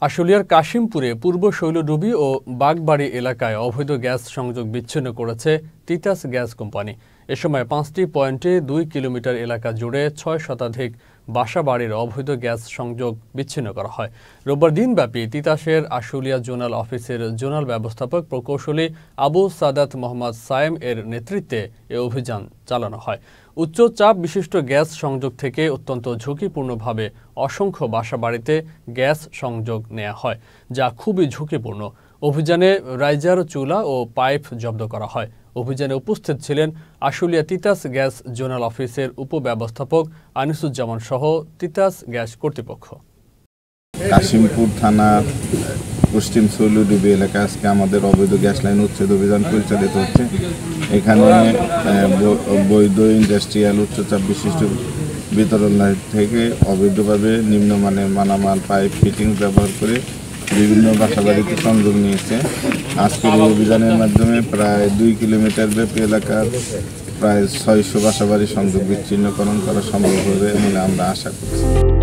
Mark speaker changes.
Speaker 1: আশুলিয়ার কাশিমপুরে পূর্ব শৈলডুবি ও বাগবাড়ি এলাকায় অবৈধ গ্যাস সংযোগ বিচ্ছিন্ন করেছে তিতাস গ্যাস কোম্পানি। এ সময় 5টি পয়েন্টে 2 কিলোমিটার এলাকা জুড়ে 6 শতাধিক বাসাবাড়ির অবৈধ গ্যাস সংযোগ বিচ্ছিন্ন করা হয়। রোববার দিনব্যাপী তিতাসের আশুলিয়া জোনাল অফিসের জোনাল ব্যবস্থাপক প্রকৌশলী আবু সাদাত মোহাম্মদ সায়েম এর নেতৃত্বে এ অভিযান চালানো হয়। উচ্চ চাপ বিশিষ্ট গ্যাস সংযোগ থেকে অত্যন্ত ঝুঁকিপূর্ণভাবে অসংখ্য বাসাবাড়িতে গ্যাস সংযোগ নেওয়া হয়, যা খুবই ঝুঁকিপূর্ণ। অভিযানে রাইজার চুলা ও পাইপ জব্দ করা হয়। অভিযানে উপস্থিত ছিলেন আশুলিয়া তিতাস গ্যাস জোনাল অফিসের উপব্যবস্থাপক আনিসুজ্জামান সহ তিতাস গ্যাস কর্তৃপক্ষ।
Speaker 2: কাশিমপুর থানা পশ্চিম শৈলডুবি এলাকায় আজকে আমাদের অবৈধ গ্যাস লাইন উচ্ছেদ অভিযান পরিচালিত হচ্ছে। এখানে বৈধ ইন্ডাস্ট্রিয়াল উচ্চচাপ বিশিষ্ট বিতরণ লাইন থেকে অবৈধভাবে নিম্নমানের মালামাল পাইপ ফিটিং ব্যবহার করে বিভিন্ন বাসাবাড়িতে সংযোগ নিয়েছে। আজকের এই অভিযানের মাধ্যমে প্রায় 2 কিলোমিটার ব্যাপী এলাকার প্রায় 600 বাসাবাড়ি সংযোগ বিচ্ছিন্নকরণ করা সম্ভব হবে বলে আমরা আশা করছি।